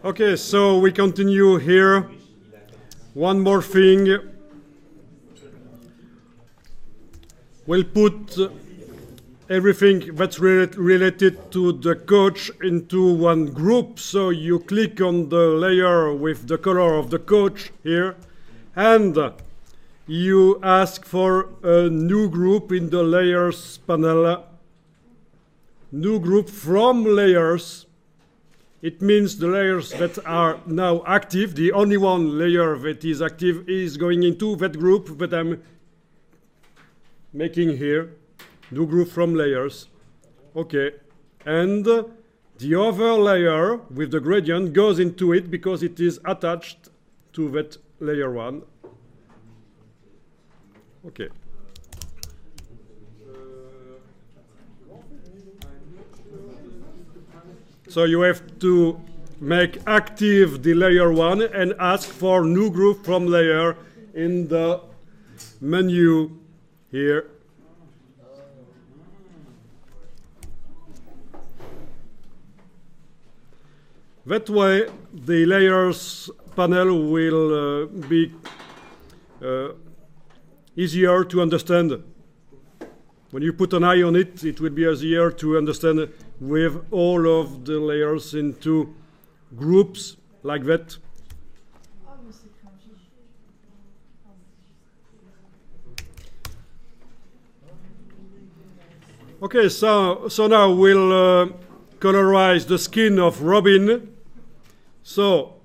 Okay, so we continue here. One more thing. We'll put everything that's related to the coach into one group. So you click on the layer with the color of the coach here, and you ask for a new group in the layers panel. New group from layers. It means the layers that are now active, the only one layer that is active is going into that group that I'm making here. New group from layers. Okay. And the other layer with the gradient goes into it because it is attached to that layer one. Okay. So you have to make active the layer one and ask for new group from layer in the menu here. That way the layers panel will be easier to understand. When you put an eye on it, it will be easier to understand with all of the layers into groups like that. Okay, so now we'll colorize the skin of Robin. So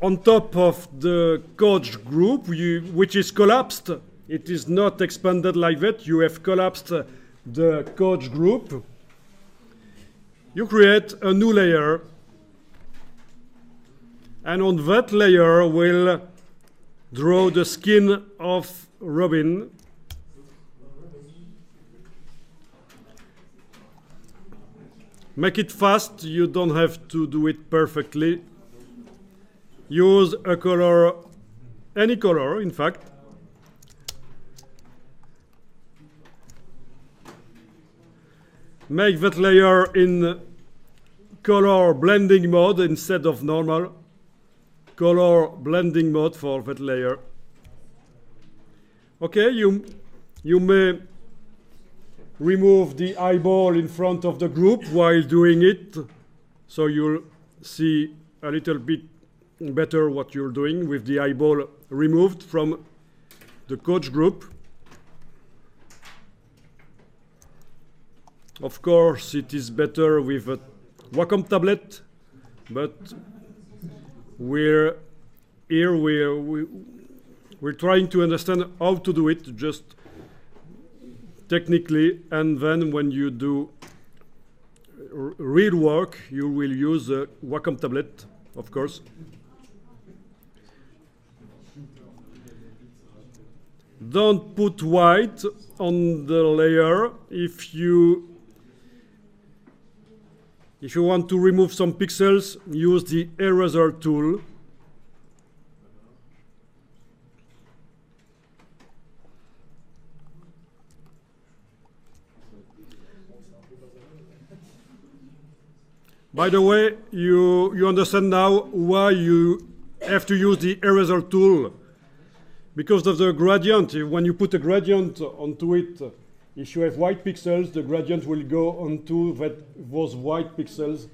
on top of the coach group, which is collapsed, it is not expanded like that. You have collapsed the coach group. You create a new layer. And on that layer, we'll draw the skin of Robin. Make it fast. You don't have to do it perfectly. Use a color, any color, in fact. Make that layer in color blending mode instead of normal. Color blending mode for that layer. Okay, you may remove the eyeball in front of the group while doing it, so you'll see a little bit better what you're doing with the eyeball removed from the coach group. Of course, it is better with a Wacom tablet, but we're trying to understand how to do it just technically, and then when you do real work, you will use a Wacom tablet, of course. Don't put white on the layer. If you want to remove some pixels, use the eraser tool. By the way, you understand now why you have to use the eraser tool. Because of the gradient. When you put a gradient onto it, if you have white pixels, the gradient will go onto those white pixels.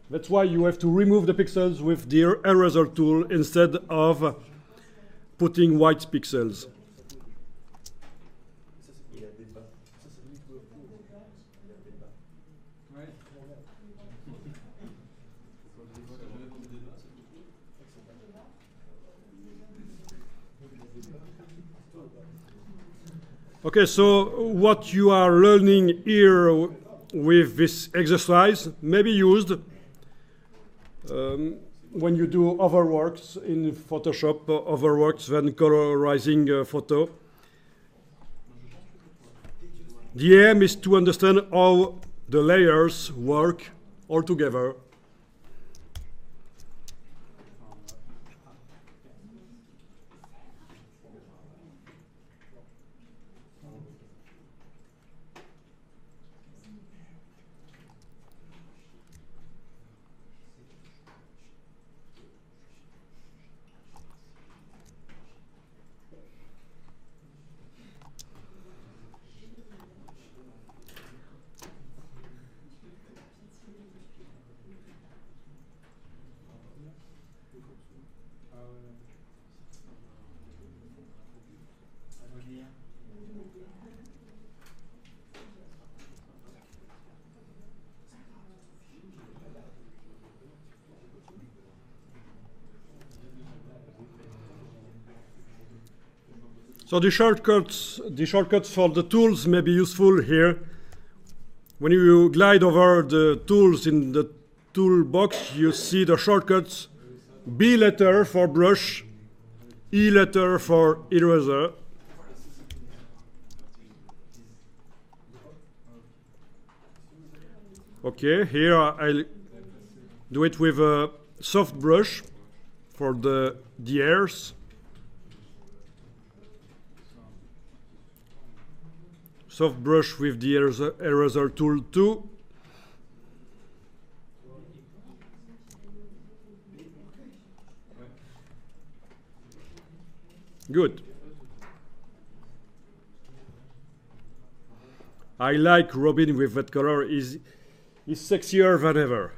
That's why you have to remove the pixels with the eraser tool instead of putting white pixels. Okay, so what you are learning here with this exercise may be used when you do other works in Photoshop, other works than colorizing a photo. The aim is to understand how the layers work all together. So the shortcuts for the tools may be useful here. When you glide over the tools in the toolbox, you see the shortcuts B letter for brush, E letter for eraser. Okay, here I'll do it with a soft brush for the hairs. Soft brush with the eraser tool too. Good. I like Robin with that color. He's sexier than ever.